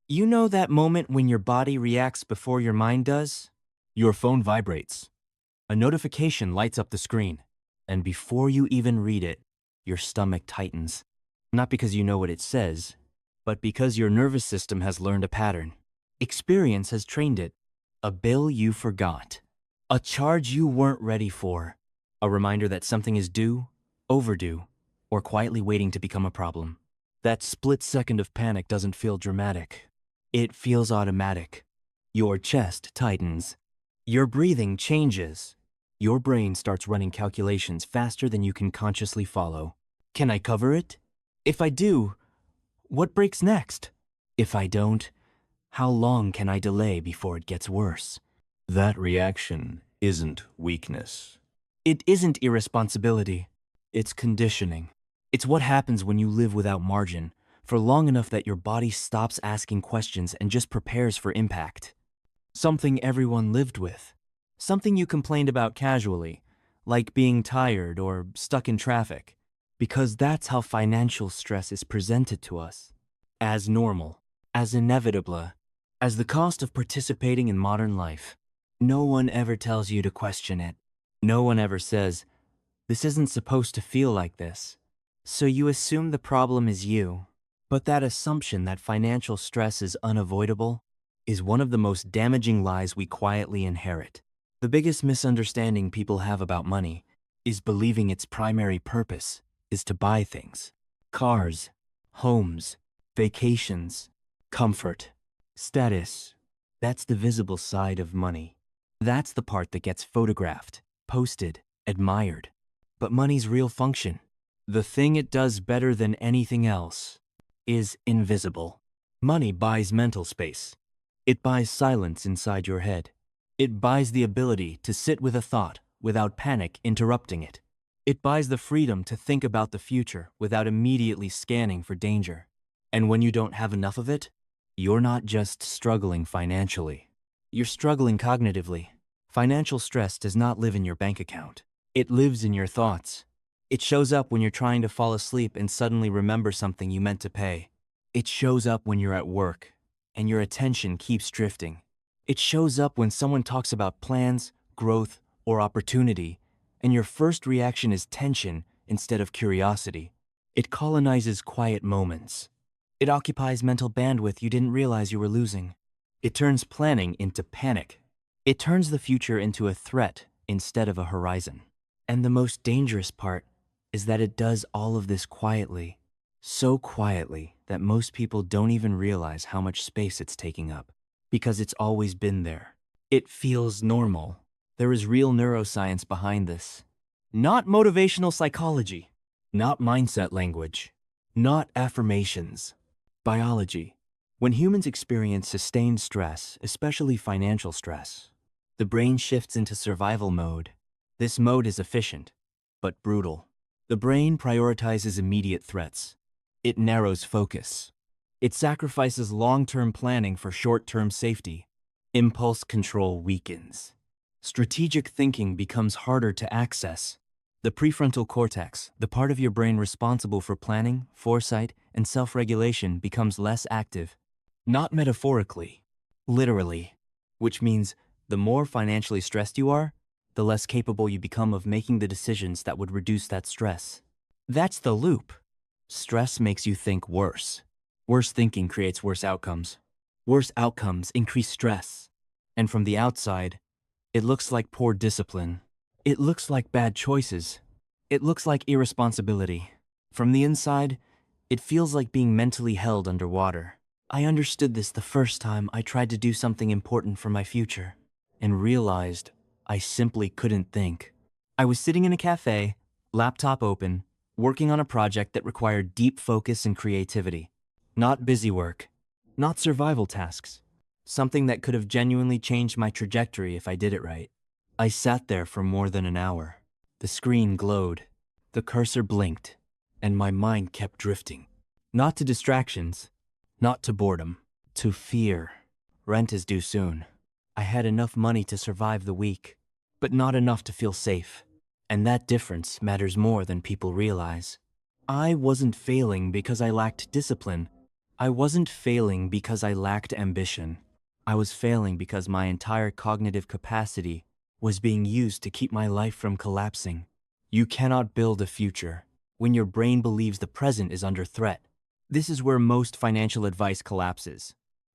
You know that moment when your body reacts before your mind does? Your phone vibrates. A notification lights up the screen. And before you even read it, your stomach tightens. Not because you know what it says, but because your nervous system has learned a pattern. Experience has trained it. A bill you forgot. A charge you weren't ready for. A reminder that something is due, overdue, or quietly waiting to become a problem. That split second of panic doesn't feel dramatic. It feels automatic. Your chest tightens. Your breathing changes. Your brain starts running calculations faster than you can consciously follow. Can I cover it? If I do, what breaks next? If I don't, how long can I delay before it gets worse? That reaction isn't weakness. It isn't irresponsibility. It's conditioning. It's what happens when you live without margin for long enough that your body stops asking questions and just prepares for impact. Something everyone lived with. Something you complained about casually, like being tired or stuck in traffic. Because that's how financial stress is presented to us. As normal, as inevitable, as the cost of participating in modern life. No one ever tells you to question it. No one ever says, this isn't supposed to feel like this. So you assume the problem is you. But that assumption that financial stress is unavoidable is one of the most damaging lies we quietly inherit. The biggest misunderstanding people have about money is believing its primary purpose is to buy things. Cars, homes, vacations, comfort, status. That's the visible side of money. That's the part that gets photographed, posted, admired. But money's real function, the thing it does better than anything else, is invisible. Money buys mental space. It buys silence inside your head. It buys the ability to sit with a thought without panic interrupting it. It buys the freedom to think about the future without immediately scanning for danger. And when you don't have enough of it, you're not just struggling financially. You're struggling cognitively. Financial stress does not live in your bank account. It lives in your thoughts. It shows up when you're trying to fall asleep and suddenly remember something you meant to pay. It shows up when you're at work and your attention keeps drifting. It shows up when someone talks about plans, growth, or opportunity, and your first reaction is tension instead of curiosity. It colonizes quiet moments. It occupies mental bandwidth you didn't realize you were losing. It turns planning into panic. It turns the future into a threat instead of a horizon. And the most dangerous part is that it does all of this quietly. So quietly that most people don't even realize how much space it's taking up. Because it's always been there. It feels normal. There is real neuroscience behind this. Not motivational psychology. Not mindset language. Not affirmations. Biology. When humans experience sustained stress, especially financial stress, the brain shifts into survival mode. This mode is efficient, but brutal. The brain prioritizes immediate threats. It narrows focus. It sacrifices long-term planning for short-term safety. Impulse control weakens. Strategic thinking becomes harder to access. The prefrontal cortex, the part of your brain responsible for planning, foresight, and self-regulation, becomes less active. Not metaphorically, literally. Which means the more financially stressed you are, the less capable you become of making the decisions that would reduce that stress. That's the loop. Stress makes you think worse. Worse thinking creates worse outcomes. Worse outcomes increase stress. And from the outside, it looks like poor discipline. It looks like bad choices. It looks like irresponsibility. From the inside, it feels like being mentally held underwater. I understood this the first time I tried to do something important for my future and realized I simply couldn't think. I was sitting in a cafe, laptop open, working on a project that required deep focus and creativity. Not busy work, not survival tasks. Something that could have genuinely changed my trajectory if I did it right. I sat there for more than an hour. The screen glowed, the cursor blinked, and my mind kept drifting. Not to distractions, not to boredom, to fear. Rent is due soon. I had enough money to survive the week, but not enough to feel safe. And that difference matters more than people realize. I wasn't failing because I lacked discipline. I wasn't failing because I lacked ambition. I was failing because my entire cognitive capacity was being used to keep my life from collapsing. You cannot build a future when your brain believes the present is under threat. This is where most financial advice collapses.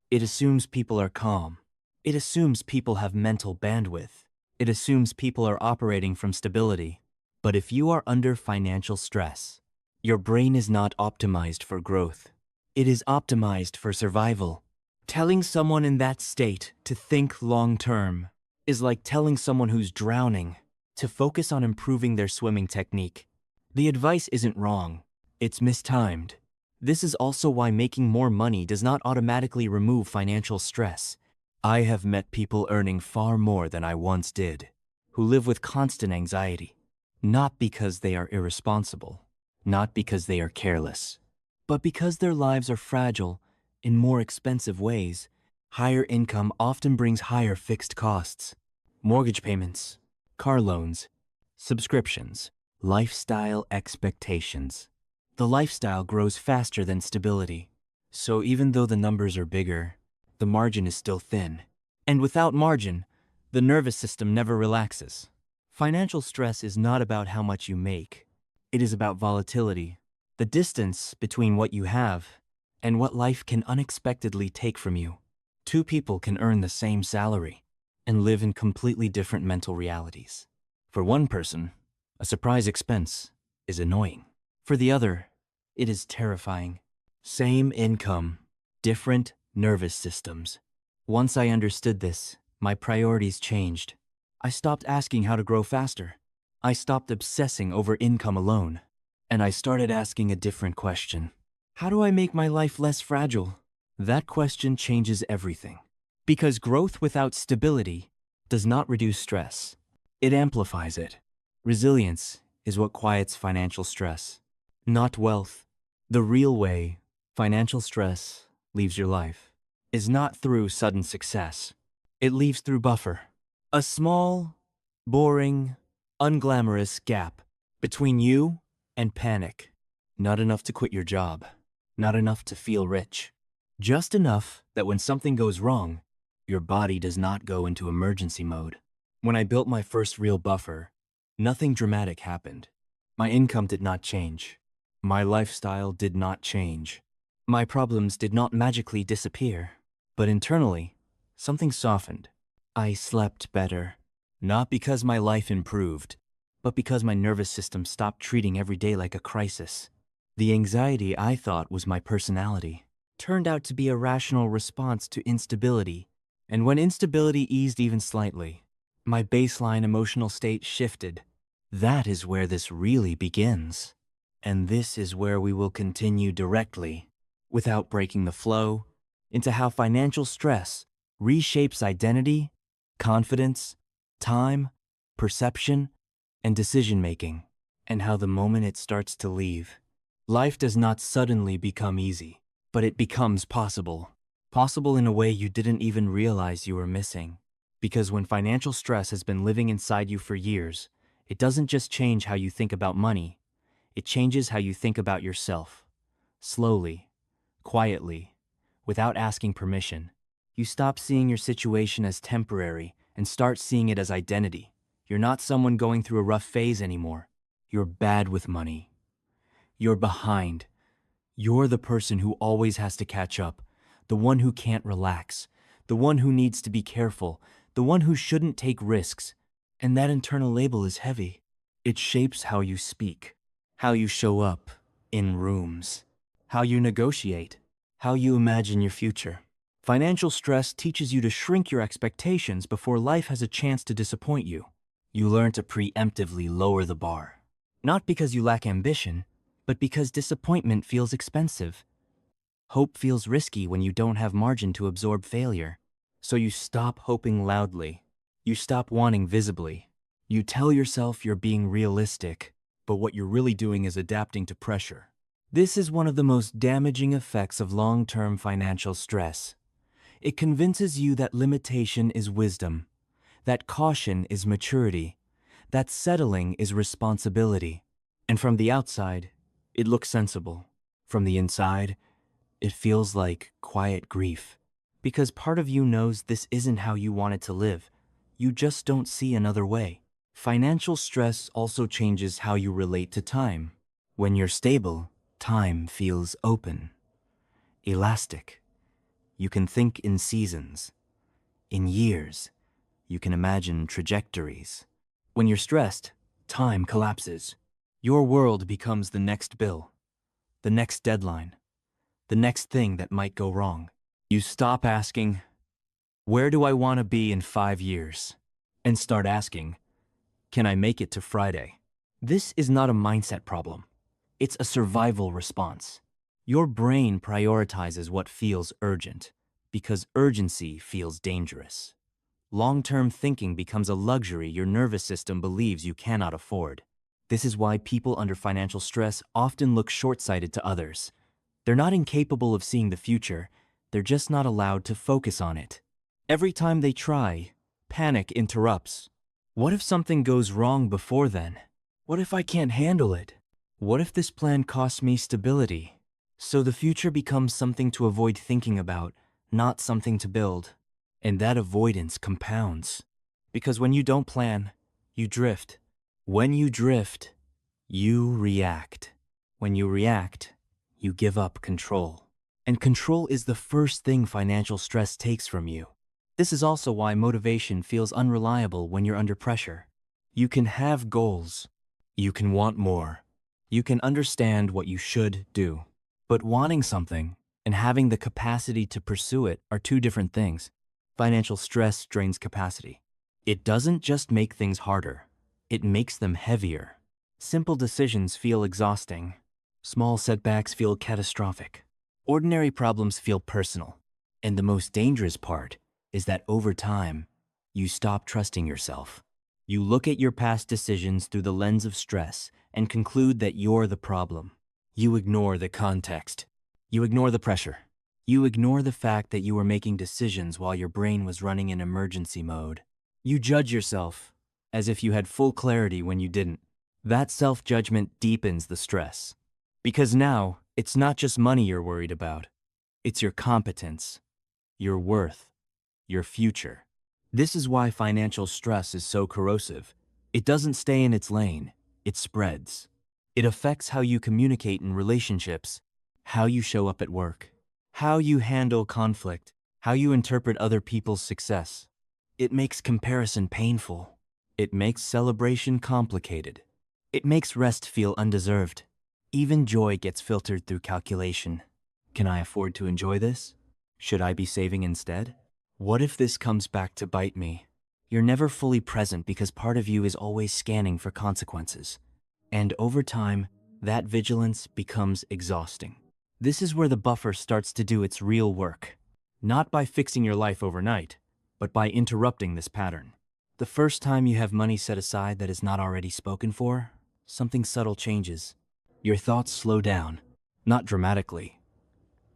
It assumes people are calm. It assumes people have mental bandwidth. It assumes people are operating from stability. But if you are under financial stress, your brain is not optimized for growth. It is optimized for survival. Telling someone in that state to think long term is like telling someone who's drowning to focus on improving their swimming technique. The advice isn't wrong, it's mistimed. This is also why making more money does not automatically remove financial stress. I have met people earning far more than I once did, who live with constant anxiety, not because they are irresponsible, not because they are careless, but because their lives are fragile in more expensive ways. Higher income often brings higher fixed costs. Mortgage payments, car loans, subscriptions, lifestyle expectations. The lifestyle grows faster than stability. So even though the numbers are bigger, the margin is still thin. And without margin, the nervous system never relaxes. Financial stress is not about how much you make. It is about volatility, the distance between what you have and what life can unexpectedly take from you. Two people can earn the same salary and live in completely different mental realities. For one person, a surprise expense is annoying. For the other, it is terrifying. Same income, different nervous systems. Once I understood this, my priorities changed. I stopped asking how to grow faster. I stopped obsessing over income alone. And I started asking a different question. How do I make my life less fragile? That question changes everything. Because growth without stability does not reduce stress. It amplifies it. Resilience is what quiets financial stress, not wealth. The real way financial stress leaves your life is not through sudden success. It leaves through buffer. A small, boring, unglamorous gap between you and panic. Not enough to quit your job. Not enough to feel rich. Just enough that when something goes wrong, your body does not go into emergency mode. When I built my first real buffer, nothing dramatic happened. My income did not change. My lifestyle did not change. My problems did not magically disappear. But internally, something softened. I slept better. Not because my life improved, but because my nervous system stopped treating every day like a crisis. The anxiety I thought was my personality turned out to be a rational response to instability. And when instability eased even slightly, my baseline emotional state shifted. That is where this really begins. And this is where we will continue directly, without breaking the flow, into how financial stress reshapes identity, confidence, time, perception, and decision-making, and how the moment it starts to leave, life does not suddenly become easy, but it becomes possible. Possible in a way you didn't even realize you were missing. Because when financial stress has been living inside you for years, it doesn't just change how you think about money, it changes how you think about yourself. Slowly, quietly, without asking permission, you stop seeing your situation as temporary and start seeing it as identity. You're not someone going through a rough phase anymore. You're bad with money. You're behind. You're the person who always has to catch up, the one who can't relax, the one who needs to be careful, the one who shouldn't take risks. And that internal label is heavy. It shapes how you speak, how you show up in rooms, how you negotiate, how you imagine your future. Financial stress teaches you to shrink your expectations before life has a chance to disappoint you. You learn to preemptively lower the bar. Not because you lack ambition, but because disappointment feels expensive. Hope feels risky when you don't have margin to absorb failure. So you stop hoping loudly. You stop wanting visibly. You tell yourself you're being realistic, but what you're really doing is adapting to pressure. This is one of the most damaging effects of long-term financial stress. It convinces you that limitation is wisdom, that caution is maturity, that settling is responsibility. And from the outside, it looks sensible. From the inside, It feels like quiet grief. Because part of you knows this isn't how you wanted to live. You just don't see another way. Financial stress also changes how you relate to time. When you're stable, time feels open, elastic. You can think in seasons, in years. You can imagine trajectories. When you're stressed, time collapses. Your world becomes the next bill, the next deadline, the next thing that might go wrong. You stop asking, where do I want to be in 5 years? And start asking, can I make it to Friday? This is not a mindset problem. It's a survival response. Your brain prioritizes what feels urgent because urgency feels dangerous. Long-term thinking becomes a luxury your nervous system believes you cannot afford. This is why people under financial stress often look short-sighted to others. They're not incapable of seeing the future, they're just not allowed to focus on it. Every time they try, panic interrupts. What if something goes wrong before then? What if I can't handle it? What if this plan costs me stability? So the future becomes something to avoid thinking about, not something to build. And that avoidance compounds. Because when you don't plan, you drift. When you drift, you react. When you react, you give up control. And control is the first thing financial stress takes from you. This is also why motivation feels unreliable when you're under pressure. You can have goals. You can want more. You can understand what you should do. But wanting something and having the capacity to pursue it are two different things. Financial stress drains capacity. It doesn't just make things harder, it makes them heavier. Simple decisions feel exhausting. Small setbacks feel catastrophic. Ordinary problems feel personal. And the most dangerous part is that over time, you stop trusting yourself. You look at your past decisions through the lens of stress and conclude that you're the problem. You ignore the context. You ignore the pressure. You ignore the fact that you were making decisions while your brain was running in emergency mode. You judge yourself as if you had full clarity when you didn't. That self-judgment deepens the stress. Because now, it's not just money you're worried about. It's your competence, your worth, your future. This is why financial stress is so corrosive. It doesn't stay in its lane, it spreads. It affects how you communicate in relationships, how you show up at work, how you handle conflict, how you interpret other people's success. It makes comparison painful. It makes celebration complicated. It makes rest feel undeserved. Even joy gets filtered through calculation. Can I afford to enjoy this? Should I be saving instead? What if this comes back to bite me? You're never fully present because part of you is always scanning for consequences. And over time, that vigilance becomes exhausting. This is where the buffer starts to do its real work. Not by fixing your life overnight, but by interrupting this pattern. The first time you have money set aside that is not already spoken for, something subtle changes. Your thoughts slow down, not dramatically,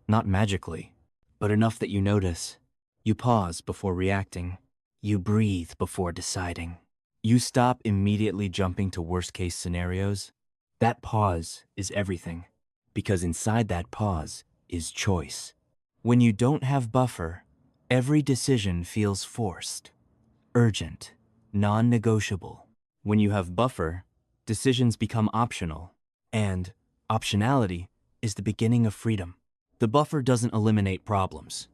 not magically, but enough that you notice. You pause before reacting. You breathe before deciding. You stop immediately jumping to worst-case scenarios. That pause is everything, because inside that pause is choice. When you don't have buffer, every decision feels forced, urgent, non-negotiable. When you have buffer, decisions become optional, and optionality is the beginning of freedom. The buffer doesn't eliminate problems.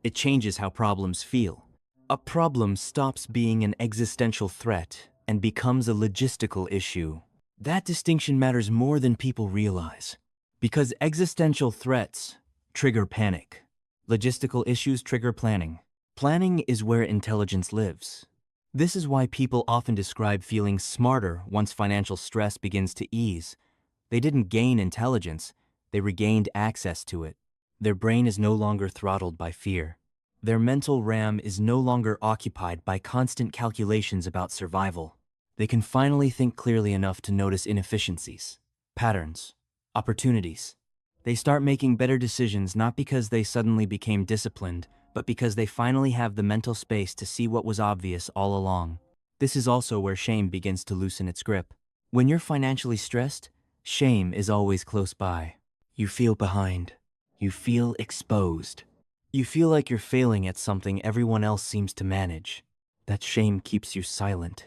It changes how problems feel. A problem stops being an existential threat and becomes a logistical issue. That distinction matters more than people realize. Because existential threats trigger panic. Logistical issues trigger planning. Planning is where intelligence lives. This is why people often describe feeling smarter once financial stress begins to ease. They didn't gain intelligence, they regained access to it. Their brain is no longer throttled by fear. Their mental RAM is no longer occupied by constant calculations about survival. They can finally think clearly enough to notice inefficiencies, patterns, opportunities. They start making better decisions not because they suddenly became disciplined, but because they finally have the mental space to see what was obvious all along. This is also where shame begins to loosen its grip. When you're financially stressed, shame is always close by. You feel behind. You feel exposed. You feel like you're failing at something everyone else seems to manage. That shame keeps you silent.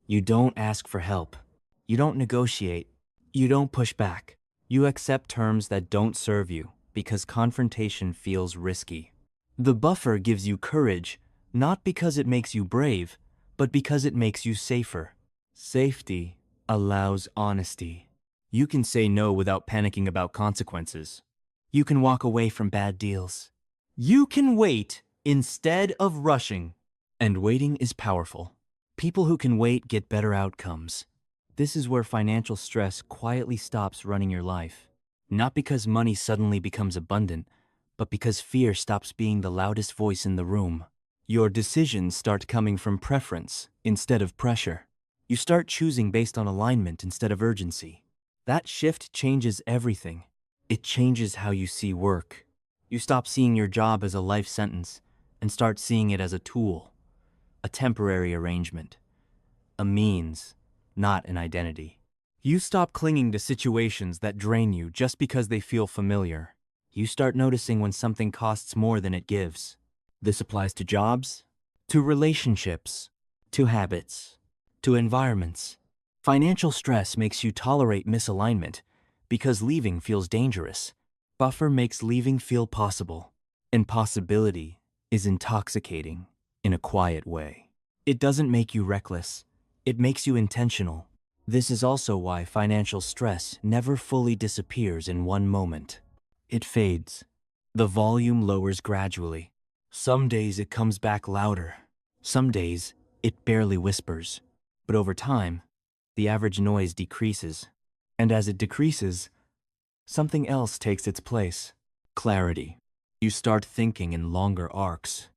You don't ask for help. You don't negotiate. You don't push back. You accept terms that don't serve you because confrontation feels risky. The buffer gives you courage, not because it makes you brave, but because it makes you safer. Safety allows honesty. You can say no without panicking about consequences. You can walk away from bad deals. You can wait instead of rushing. And waiting is powerful. People who can wait get better outcomes. This is where financial stress quietly stops running your life. Not because money suddenly becomes abundant, but because fear stops being the loudest voice in the room. Your decisions start coming from preference instead of pressure. You start choosing based on alignment instead of urgency. That shift changes everything. It changes how you see work. You stop seeing your job as a life sentence and start seeing it as a tool, a temporary arrangement, a means, not an identity. You stop clinging to situations that drain you just because they feel familiar. You start noticing when something costs more than it gives. This applies to jobs, to relationships, to habits, to environments. Financial stress makes you tolerate misalignment because leaving feels dangerous. Buffer makes leaving feel possible, and possibility is intoxicating in a quiet way. It doesn't make you reckless. It makes you intentional. This is also why financial stress never fully disappears in one moment. It fades. The volume lowers gradually. Some days it comes back louder. Some days it barely whispers. But over time, the average noise decreases. And as it decreases, something else takes its place. Clarity. You start thinking in longer arcs.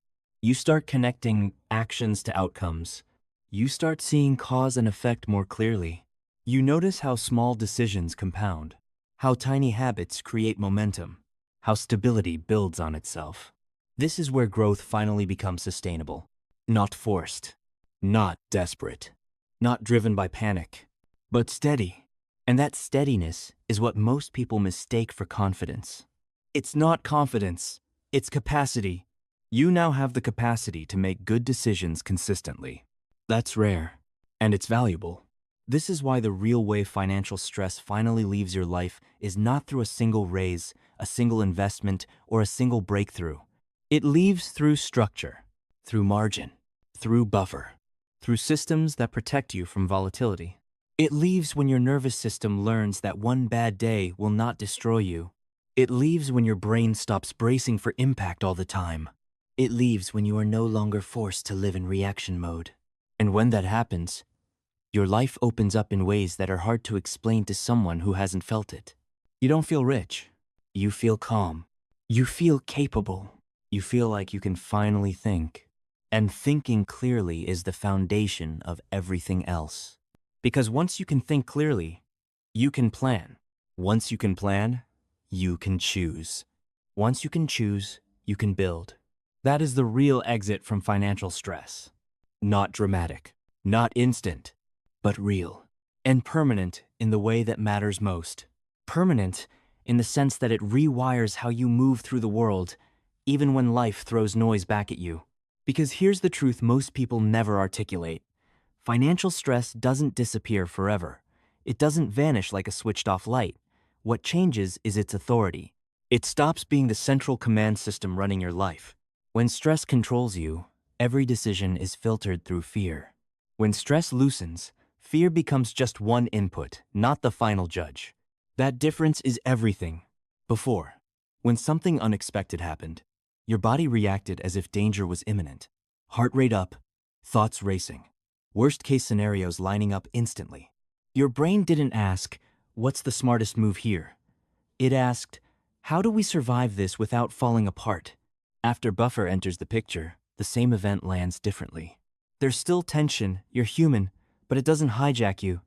You start connecting actions to outcomes. You start seeing cause and effect more clearly. You notice how small decisions compound, how tiny habits create momentum, how stability builds on itself. This is where growth finally becomes sustainable, not forced, not desperate, not driven by panic, but steady. And that steadiness is what most people mistake for confidence. It's not confidence, it's capacity. You now have the capacity to make good decisions consistently. That's rare, and it's valuable. This is why the real way financial stress finally leaves your life is not through a single raise, a single investment, or a single breakthrough. It leaves through structure, through margin, through buffer, through systems that protect you from volatility. It leaves when your nervous system learns that one bad day will not destroy you. It leaves when your brain stops bracing for impact all the time. It leaves when you are no longer forced to live in reaction mode. And when that happens, your life opens up in ways that are hard to explain to someone who hasn't felt it. You don't feel rich. You feel calm. You feel capable. You feel like you can finally think. And thinking clearly is the foundation of everything else. Because once you can think clearly, you can plan. Once you can plan, you can choose. Once you can choose, you can build. That is the real exit from financial stress. Not dramatic, not instant, but real. And permanent in the way that matters most. Permanent in the sense that it rewires how you move through the world, even when life throws noise back at you. Because here's the truth most people never articulate. Financial stress doesn't disappear forever. It doesn't vanish like a switched-off light. What changes is its authority. It stops being the central command system running your life. When stress controls you, every decision is filtered through fear. When stress loosens, fear becomes just one input, not the final judge. That difference is everything. Before, when something unexpected happened, your body reacted as if danger was imminent. Heart rate up, thoughts racing. Worst-case scenarios lining up instantly. Your brain didn't ask, "What's the smartest move here?" It asked, "How do we survive this without falling apart?" After buffer enters the picture, the same event lands differently. There's still tension, you're human, but it doesn't hijack you.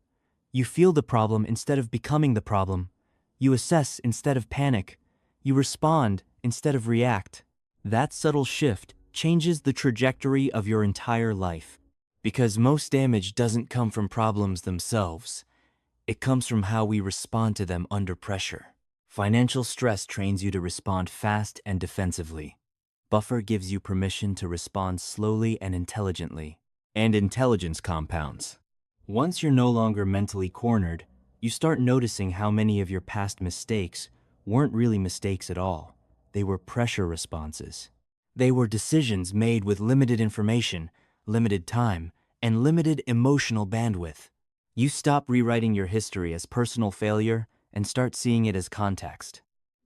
You feel the problem instead of becoming the problem. You assess instead of panic. You respond instead of react. That subtle shift changes the trajectory of your entire life. Because most damage doesn't come from problems themselves. It comes from how we respond to them under pressure. Financial stress trains you to respond fast and defensively. Buffer gives you permission to respond slowly and intelligently. And intelligence compounds. Once you're no longer mentally cornered, you start noticing how many of your past mistakes weren't really mistakes at all. They were pressure responses. They were decisions made with limited information, limited time, and limited emotional bandwidth. You stop rewriting your history as personal failure and start seeing it as context.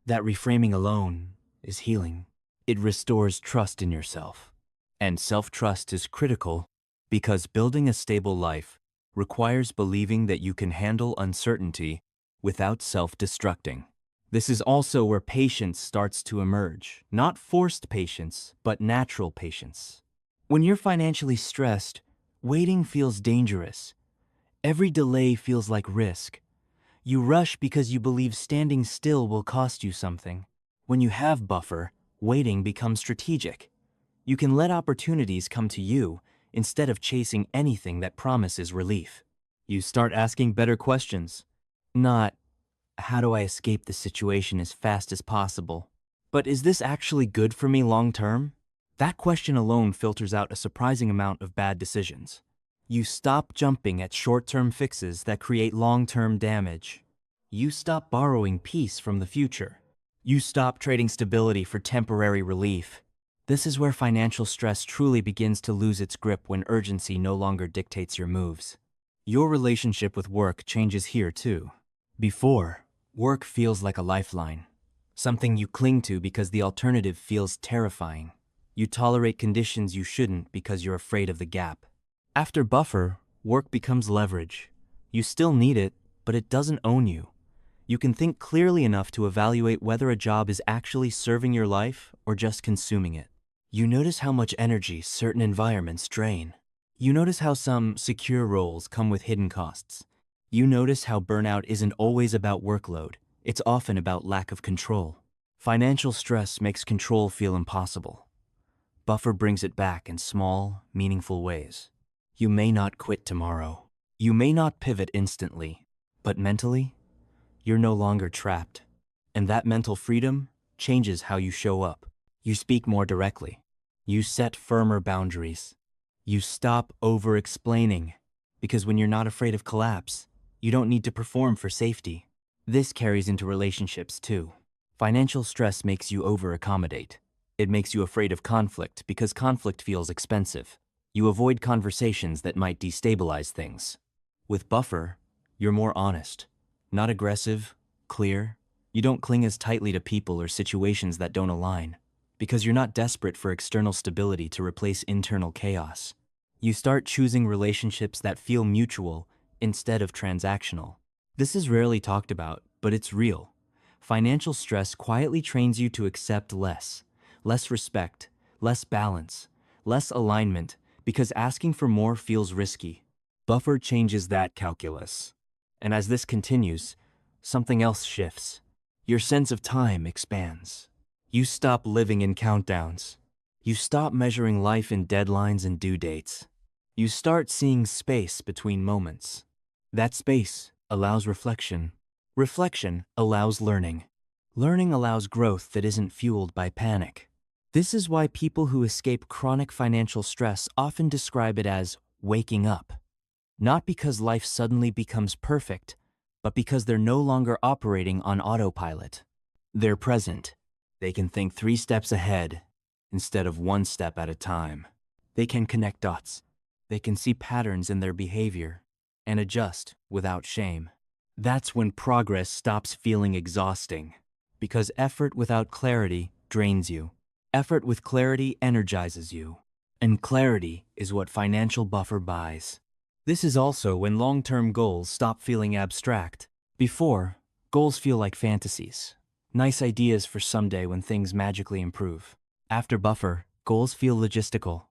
That reframing alone is healing. It restores trust in yourself. And self-trust is critical because building a stable life requires believing that you can handle uncertainty without self-destructing. This is also where patience starts to emerge. Not forced patience, but natural patience. When you're financially stressed, waiting feels dangerous. Every delay feels like risk. You rush because you believe standing still will cost you something. When you have buffer, waiting becomes strategic. You can let opportunities come to you instead of chasing anything that promises relief. You start asking better questions. Not, how do I escape the situation as fast as possible? But is this actually good for me long term? That question alone filters out a surprising amount of bad decisions. You stop jumping at short-term fixes that create long-term damage. You stop borrowing peace from the future. You stop trading stability for temporary relief. This is where financial stress truly begins to lose its grip when urgency no longer dictates your moves. Your relationship with work changes here too. Before, work feels like a lifeline, something you cling to because the alternative feels terrifying. You tolerate conditions you shouldn't because you're afraid of the gap. After buffer, work becomes leverage. You still need it, but it doesn't own you. You can think clearly enough to evaluate whether a job is actually serving your life or just consuming it. You notice how much energy certain environments drain. You notice how some secure roles come with hidden costs. You notice how burnout isn't always about workload. It's often about lack of control. Financial stress makes control feel impossible. Buffer brings it back in small, meaningful ways. You may not quit tomorrow. You may not pivot instantly, but mentally, you're no longer trapped. And that mental freedom changes how you show up. You speak more directly. You set firmer boundaries. You stop over-explaining, because when you're not afraid of collapse, you don't need to perform for safety. This carries into relationships too. Financial stress makes you over-accommodate. It makes you afraid of conflict because conflict feels expensive. You avoid conversations that might destabilize things. With buffer, you're more honest. Not aggressive, clear. You don't cling as tightly to people or situations that don't align, because you're not desperate for external stability to replace internal chaos. You start choosing relationships that feel mutual instead of transactional. This is rarely talked about, but it's real. Financial stress quietly trains you to accept less respect, less balance, less alignment, because asking for more feels risky. Buffer changes that calculus. And as this continues, something else shifts. Your sense of time expands. You stop living in countdowns. You stop measuring life in deadlines and due dates. You start seeing space between moments. That space allows reflection. Reflection allows learning. Learning allows growth that isn't fueled by panic. This is why people who escape chronic financial stress often describe it as waking up. Not because life suddenly becomes perfect, but because they're no longer operating on autopilot. They're present. They can think 3 steps ahead instead of 1 step at a time. They can connect dots. They can see patterns in their behavior and adjust without shame. That's when progress stops feeling exhausting, because effort without clarity drains you. Effort with clarity energizes you. And clarity is what financial buffer buys. This is also when long-term goals stop feeling abstract. Before, goals feel like fantasies. Nice ideas for someday when things magically improve. After buffer, goals feel logistical.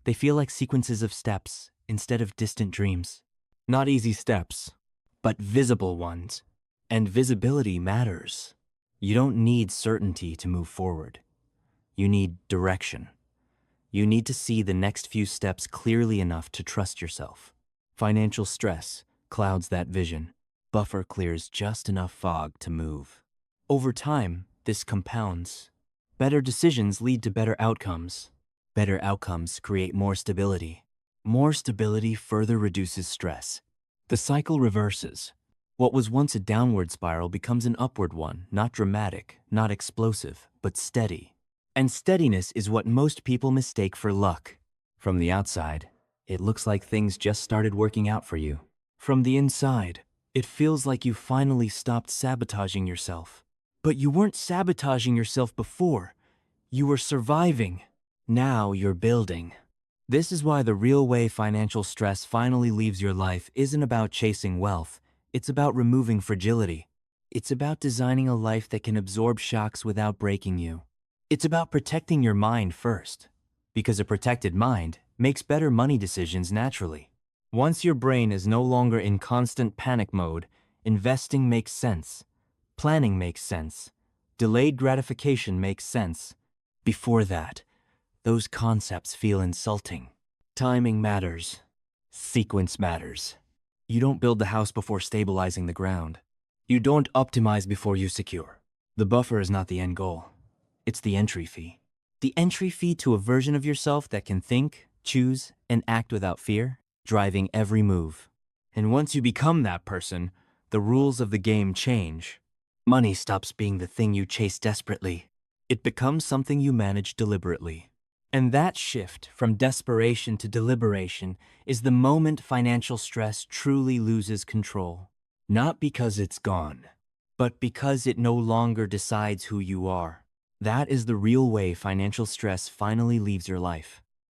They feel like sequences of steps instead of distant dreams. Not easy steps, but visible ones. And visibility matters. You don't need certainty to move forward. You need direction. You need to see the next few steps clearly enough to trust yourself. Financial stress clouds that vision. Buffer clears just enough fog to move. Over time, this compounds. Better decisions lead to better outcomes. Better outcomes create more stability. More stability further reduces stress. The cycle reverses. What was once a downward spiral becomes an upward one, not dramatic, not explosive, but steady. And steadiness is what most people mistake for luck. From the outside, it looks like things just started working out for you. From the inside, it feels like you finally stopped sabotaging yourself. But you weren't sabotaging yourself before. You were surviving. Now you're building. This is why the real way financial stress finally leaves your life isn't about chasing wealth. It's about removing fragility. It's about designing a life that can absorb shocks without breaking you. It's about protecting your mind first, because a protected mind makes better money decisions naturally. Once your brain is no longer in constant panic mode, investing makes sense. Planning makes sense. Delayed gratification makes sense. Before that, those concepts feel insulting. Timing matters. Sequence matters. You don't build the house before stabilizing the ground. You don't optimize before you secure. The buffer is not the end goal. It's the entry fee. The entry fee to a version of yourself that can think, choose, and act without fear, driving every move. And once you become that person, the rules of the game change. Money stops being the thing you chase desperately. It becomes something you manage deliberately. And that shift from desperation to deliberation is the moment financial stress truly loses control. Not because it's gone, but because it no longer decides who you are. That is the real way financial stress finally leaves your life.